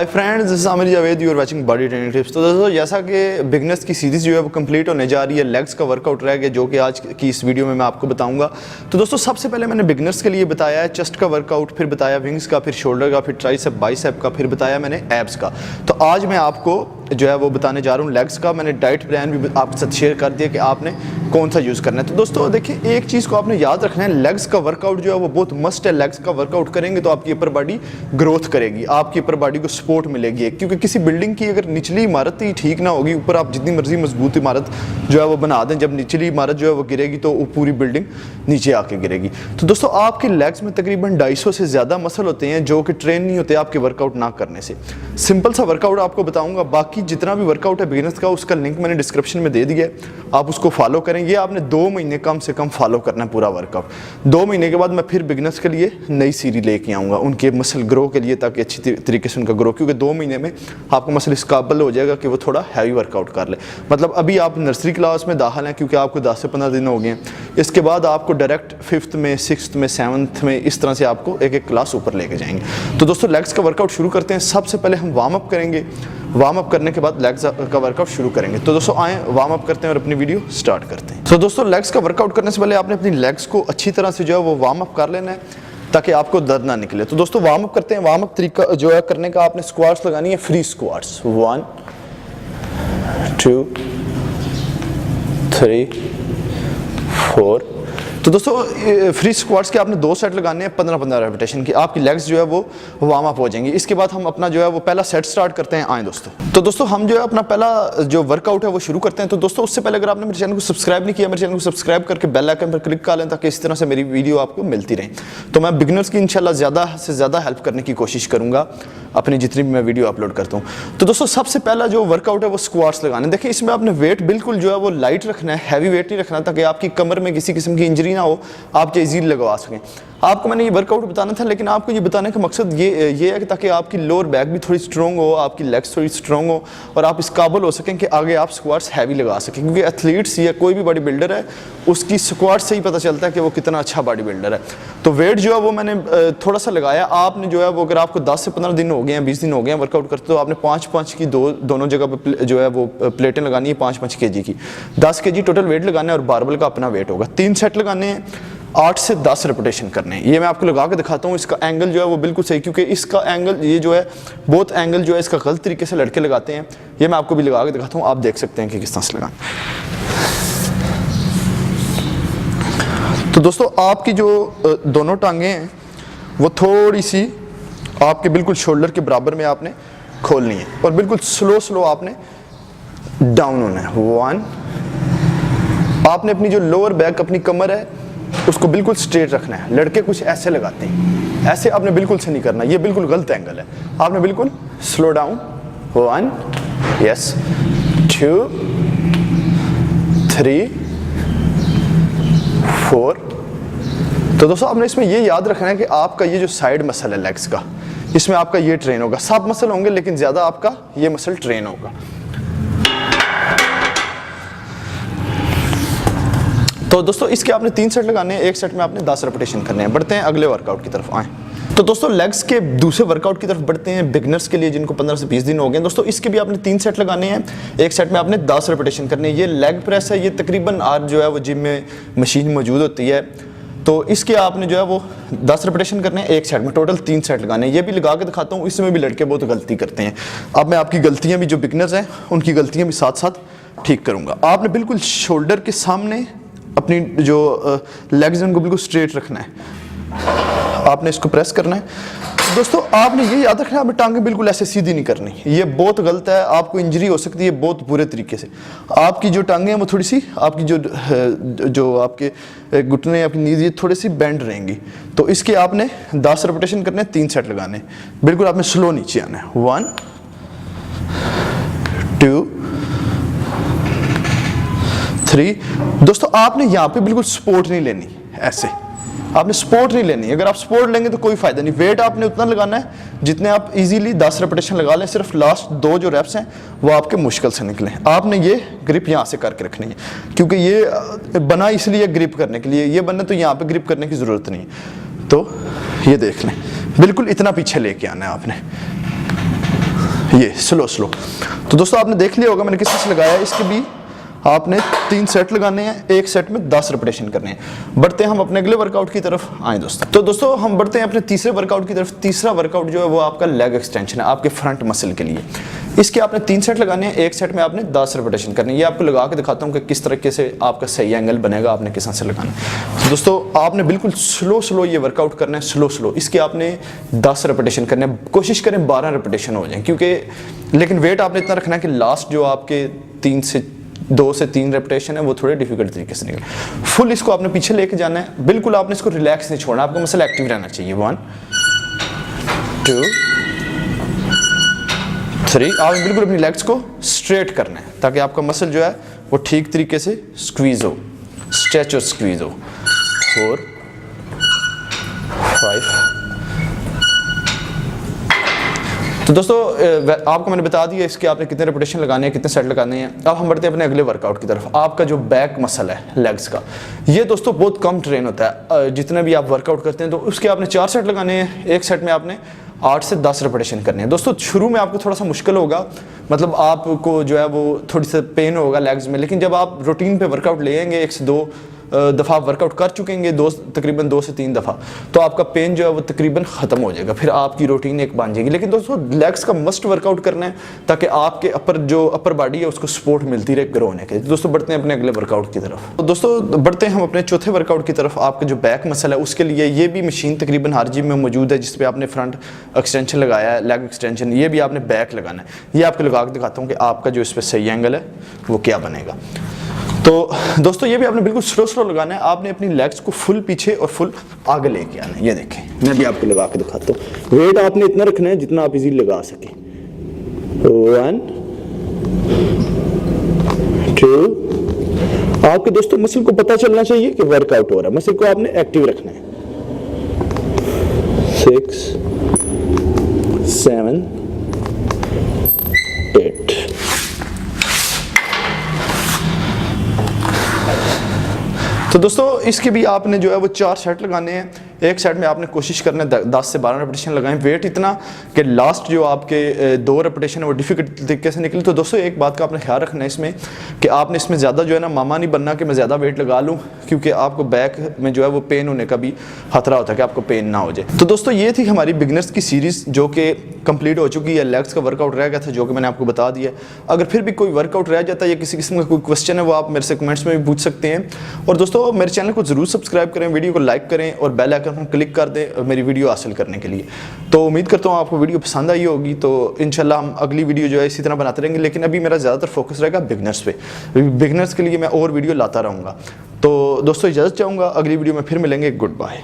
Hi friends, this is Aamir Javed, you are watching body training tips. तो दोस्तों, जैसा कि बिगनर्स की सीरीज़ जो है वो कंप्लीट होने जा रही है, लेग्स का वर्कआउट रह गया जो कि आज की इस वीडियो में मैं आपको बताऊंगा। तो दोस्तों, सबसे पहले मैंने बिगनर्स के लिए बताया है चेस्ट का वर्कआउट, फिर बताया विंग्स का, फिर शोल्डर का, फिर ट्राइसेप बाइसेप का, फिर बताया मैंने एब्स का। तो आज मैं आपको जो है वो बताने जा रहा हूँ लेग्स का। मैंने डाइट प्लान भी आपके साथ शेयर कर दिया कि आपने कौन सा यूज़ करना है। तो दोस्तों देखिए, एक चीज़ को आपने याद रखना है, लेग्स का वर्कआउट जो है वो बहुत मस्ट है। लेग्स का वर्कआउट करेंगे तो आपकी अपर बॉडी ग्रोथ करेगी, आपकी अपर बॉडी को सपोर्ट मिलेगी। क्योंकि किसी बिल्डिंग की अगर निचली इमारत ही ठीक ना होगी, ऊपर आप जितनी मर्जी मजबूत इमारत जो है वो बना दें, जब निचली इमारत जो है वो गिरेगी तो वो पूरी बिल्डिंग नीचे आके गिरेगी। तो दोस्तों, आपके लेग्स में तकरीबन 250 से ज़्यादा मसल होते हैं जो कि ट्रेन नहीं होते आपके वर्कआउट ना करने से। सिंपल सा वर्कआउट आपको बताऊंगा, बाकी जितना भी वर्कआउट है बिगिनर्स का उसका लिंक मैंने डिस्क्रिप्शन में दे दिया है, आप उसको फॉलो करें। ये आपने 2 महीने कम से कम फॉलो करना है पूरा वर्कआउट। 2 महीने के बाद मैं फिर बिगिनर्स के लिए नई सीरीज लेके आऊँगा उनके मसल ग्रो के लिए, ताकि अच्छी तरीके से उनका ग्रो, क्योंकि 2 महीने में आपको मसल इस काबिल हो जाएगा कि वो थोड़ा हैवी वर्कआउट कर ले। मतलब अभी आप नर्सरी क्लास में दाखिल हैं क्योंकि आपको 10 से 15 दिन हो गए हैं, इसके बाद आपको डायरेक्ट 5th में, 6th में, 7th में, इस तरह से आपको एक एक क्लास ऊपर लेके जाएंगे। तो दोस्तों, लेग्स का वर्कआउट शुरू करते हैं। सबसे पहले हम वार्म अप करेंगे, वार्म अप करने के बाद लेग्स का वर्कआउट शुरू करेंगे। तो दोस्तों आए वार्म अप करते हैं और अपनी वीडियो स्टार्ट करते हैं। तो दोस्तों, लेग्स का वर्कआउट करने से पहले आपने अपनी लेग्स को अच्छी तरह से जो है वो वार्म अप कर लेना है ताकि आपको दर्द ना निकले। तो दोस्तों, वार्म अप करते हैं। वार्म अप तरीका जो है करने का, आपने स्क्वाट्स लगानी है, फ्री स्क्वाट्स। 1 2 3 4। तो दोस्तों, फ्री स्क्वाट्स के आपने 2 सेट लगाने हैं 15-15 रेपिटेशन की। आपकी लेग्स जो है वो वार्म अप हो जाएंगी। इसके बाद हम अपना जो है वो पहला सेट स्टार्ट करते हैं। आए दोस्तों, तो दोस्तों हम जो है अपना पहला जो वर्कआउट है वो शुरू करते हैं। तो दोस्तों, उससे पहले अगर आपने मेरे चैनल को सब्सक्राइब नहीं किया, मेरे चैनल को सब्सक्राइब करके बेल आइकन पर क्लिक कर लें ताकि इस तरह से मेरी वीडियो आपको मिलती रहे। तो मैं बिगिनर्स की इंशाल्लाह ज़्यादा से ज़्यादा हेल्प करने की कोशिश करूँगा अपनी जितनी भी मैं वीडियो अपलोड करता हूँ। तो दोस्तों, सबसे पहला जो वर्कआउट है वो स्क्वाट्स लगाने। देखिए, इसमें आपने वेट बिल्कुल जो है वो लाइट रखना है, हैवी वेट नहीं रखना, ताकि आपकी कमर में किसी किस्म की इंजरी ना हो, आप इजीली लगवा सकें। आपको मैंने ये वर्कआउट बताना था, लेकिन आपको ये बताने का मकसद ये है कि ताकि आपकी लोअर बैक भी थोड़ी स्ट्रॉन्ग हो, आपकी लेग्स थोड़ी स्ट्रॉन्ग हो और आप इस काबिल हो सकें कि आगे आप स्क्वाट्स हैवी लगा सकें। क्योंकि एथलीट्स या कोई भी बॉडी बिल्डर है, उसकी स्क्वाट्स से ही पता चलता है कि वो कितना अच्छा बॉडी बिल्डर है। तो वेट जो है वो मैंने थोड़ा सा लगाया। आपने जो है वो, अगर आपको 10 से 15 दिन हो गए हैं, 20 दिन हो गए हैं वर्कआउट करते, तो आपने 5-5 की दोनों जगह पर जो है वो प्लेटें लगानी है 5-5 kg की। 10 kg टोटल वेट लगाना है और बारबल का अपना वेट होगा। 3 सेट लगाने हैं, 8 से 10 रेपिटेशन करने हैं। ये मैं आपको लगा के दिखाता हूँ। इसका एंगल जो है वो बिल्कुल सही, क्योंकि इसका एंगल ये जो है बहुत एंगल जो है इसका गलत तरीके से लड़के लगाते हैं। ये मैं आपको भी लगा के दिखाता हूँ, आप देख सकते हैं कि किस तरह से लगाना। तो दोस्तों, आपकी जो दोनों टांगें हैं वो थोड़ी सी आपके बिल्कुल शोल्डर के बराबर में आपने खोलनी है और बिल्कुल स्लो आपने डाउन होना है। 1। आपने अपनी जो लोअर बैक, अपनी कमर है, उसको बिल्कुल स्ट्रेट रखना है। लड़के कुछ ऐसे लगाते हैं, ऐसे आपने बिल्कुल से नहीं करना, ये बिल्कुल गलत एंगल है। आपने बिल्कुल स्लो डाउन। 1 यस, 2 3 4। तो दोस्तों, आपने इसमें ये याद रखना है कि आपका ये जो साइड मसल है लेग्स का, इसमें आपका ये ट्रेन होगा। सब मसल होंगे लेकिन ज्यादा आपका ये मसल ट्रेन होगा। तो दोस्तों, इसके आपने 3 सेट लगाने हैं, एक सेट में आपने 10 रेपिटेशन करने हैं। बढ़ते हैं अगले वर्कआउट की तरफ। आए तो दोस्तों, लेग्स के दूसरे वर्कआउट की तरफ बढ़ते हैं, बिगनर्स के लिए जिनको 15 से 20 दिन हो गए। दोस्तों, इसके भी आपने 3 सेट लगाने हैं, एक सेट में आपने 10 रेपिटेशन करने हैं। ये लेग प्रेस है, ये तकरीबन आज जो है वो जिम में मशीन मौजूद होती है। तो इसके आपने जो है वो 10 रेपिटेशन करने हैं एक सेट में, टोटल 3 सेट लगाने हैं। ये भी लगा के दिखाता हूँ, इसमें भी लड़के बहुत गलती करते हैं। अब मैं आपकी गलतियाँ भी, जो बिगनर्स हैं उनकी गलतियाँ भी साथ साथ ठीक करूँगा। आपने बिल्कुल शोल्डर के सामने अपनी जो लेग्स हैं उनको बिल्कुल स्ट्रेट रखना है। आपने इसको प्रेस करना है। दोस्तों, आपने ये याद रखना है, आपने टांगें बिल्कुल ऐसे सीधी नहीं करनी, ये बहुत गलत है। आपको इंजरी हो सकती है बहुत बुरे तरीके से। आपकी जो टांगें हैं वो थोड़ी सी, आपकी जो आपके घुटने, आपकी नीज, ये थोड़ी सी बेंड रहेंगी। तो इसके आपने 10 रेपिटेशन करने हैं, 3 सेट लगाने हैं। बिल्कुल आपने स्लो नीचे आना है। 1 2 3। दोस्तों, आपने यहाँ पे बिल्कुल सपोर्ट नहीं लेनी, ऐसे आपने सपोर्ट नहीं लेनी। अगर आप सपोर्ट लेंगे तो कोई फायदा नहीं। वेट आपने उतना लगाना है जितने आप इजीली 10 रेपिटेशन लगा लें। सिर्फ लास्ट 2 जो रेप्स हैं वो आपके मुश्किल से निकलें। आपने ये ग्रिप यहाँ से करके रखनी है, क्योंकि ये बना इसलिए ग्रिप करने के लिए, ये बनना तो यहाँ पे ग्रिप करने की ज़रूरत नहीं। तो ये देख लें, बिल्कुल इतना पीछे लेके आना है आपने। ये स्लो स्लो। तो दोस्तों आपने देख लिया होगा मैंने किस तरह से लगाया है। इसके भी आपने 3 सेट लगाने हैं, एक सेट में 10 रिपीटेशन करने हैं। बढ़ते हैं हम अपने अगले वर्कआउट की तरफ आए दोस्तों। तो दोस्तों हम बढ़ते हैं अपने तीसरे वर्कआउट की तरफ। तीसरा वर्कआउट जो है वो आपका लेग एक्सटेंशन है, आपके फ्रंट मसल के लिए। इसके आपने 3 सेट लगाने हैं, एक सेट में आपने 10 रिपीटेशन करनी है। ये आपको लगा के दिखाता हूँ कि किस तरीके से आपका सही एंगल बनेगा, आपने किस तरह से लगाना है। तो दोस्तों आपने बिल्कुल स्लो स्लो ये वर्कआउट करना है, स्लो स्लो। इसके आपने 10 रिपीटेशन करने हैं, कोशिश करें 12 रिपीटेशन हो जाए, क्योंकि लेकिन वेट आपने इतना रखना है कि लास्ट जो आपके 2 से 3 रेपिटेशन है वो थोड़े डिफिकल्ट तरीके से निकले। फुल इसको आपने पीछे लेके जाना है, बिल्कुल आपने इसको रिलैक्स नहीं छोड़ना, आपको मसल एक्टिव रहना चाहिए। 1 2 3 आप बिल्कुल अपनी लेग्स को स्ट्रेट करना है ताकि आपका मसल जो है वो ठीक तरीके से स्क्वीज हो, स्ट्रेच और स्क्वीज हो। 4 5। तो दोस्तों आपको मैंने बता दिया इसके आपने कितने रेपिटेशन लगाने हैं, कितने सेट लगाने हैं। अब हम बढ़ते हैं अपने अगले वर्कआउट की तरफ। आपका जो बैक मसल है लेग्स का, ये दोस्तों बहुत कम ट्रेन होता है। जितना भी आप वर्कआउट करते हैं तो उसके आपने 4 सेट लगाने हैं, एक सेट में आपने 8 से 10 रेपिटेशन करने हैं। दोस्तों शुरू में आपको थोड़ा सा मुश्किल होगा, मतलब आपको जो है वो थोड़ी सी पेन होगा लेग्स में, लेकिन जब आप रूटीन पे वर्कआउट लेंगे 1 से 2 दफ़ा वर्कआउट कर चुकेंगे, तकरीबन 2 से 3 दफ़ा, तो आपका पेन जो है वो तकरीबन ख़त्म हो जाएगा, फिर आपकी रूटीन एक बन जाएगी। लेकिन दोस्तों लेग्स का मस्ट वर्कआउट करना है ताकि आपके अपर बॉडी है उसको सपोर्ट मिलती रहे ग्रो होने के। दोस्तों बढ़ते हैं अपने अगले वर्कआउट की तरफ। तो दोस्तों बढ़ते हैं हम अपने चौथे वर्कआउट की तरफ। आपका जो बैक मसल है उसके लिए ये भी मशीन तकरीबन हर जिम में मौजूद है, जिसपे आपने फ्रंट एक्सटेंशन लगाया है, लेग एक्सटेंशन। ये भी आपने बैक लगाना है। ये आपको लगा के दिखाता हूँ कि आपका जो इस पर सही एंगल है वो क्या बनेगा। तो दोस्तों ये भी आपने बिल्कुल स्लो स्लो लगाना है। आपने अपनी लेग्स को फुल पीछे और फुल आगे लेके आना है। ये देखें मैं भी आपको लगा के दिखाता हूँ। वेट आपने इतना रखना है जितना आप इजीली लगा सके। 1 2। आपके दोस्तों मसल को पता चलना चाहिए कि वर्कआउट हो रहा है, मसल को आपने एक्टिव रखना है। 6 7 8। तो दोस्तों इसके भी आपने जो है वो 4 सेट लगाने हैं। एक सेट में आपने कोशिश करना है 10 से 12 रेपिटेशन लगाएं। वेट इतना कि लास्ट जो आपके 2 रेपिटेशन है वो डिफिकल्ट तरीके से निकले। तो दोस्तों एक बात का आपने ख्याल रखना है इसमें कि आपने इसमें ज़्यादा जो है ना मामा नहीं बनना कि मैं ज़्यादा वेट लगा लूँ, क्योंकि आपको बैक में जो है वो पेन होने का भी खतरा होता है कि आपको पेन ना हो जाए। तो दोस्तों ये थी हमारी बिगनर्स की सीरीज़ जो कि कंप्लीट हो चुकी है। लेग्स का वर्कआउट रह गया था जो कि मैंने आपको बता दिया। अगर फिर भी कोई वर्कआउट रह जाता है या किसी किस्म का कोई क्वेश्चन है वो आप मेरे से कमेंट्स में भी पूछ सकते हैं। और दोस्तों मेरे चैनल को ज़रूर सब्सक्राइब करें, वीडियो को लाइक करें और बेल आइकन पर क्लिक कर दें मेरी वीडियो हासिल करने के लिए। तो उम्मीद करता हूँ आपको वीडियो पसंद आई होगी। तो इंशाल्लाह हम अगली वीडियो जो है इसी तरह बनाते रहेंगे, लेकिन अभी मेरा ज़्यादातर फोकस रहेगा बिगनर्स पे। बिगनर्स के लिए मैं और वीडियो लाता रहूँगा। तो दोस्तों इजाज़त चाहूँगा, अगली वीडियो में फिर मिलेंगे। Good bye.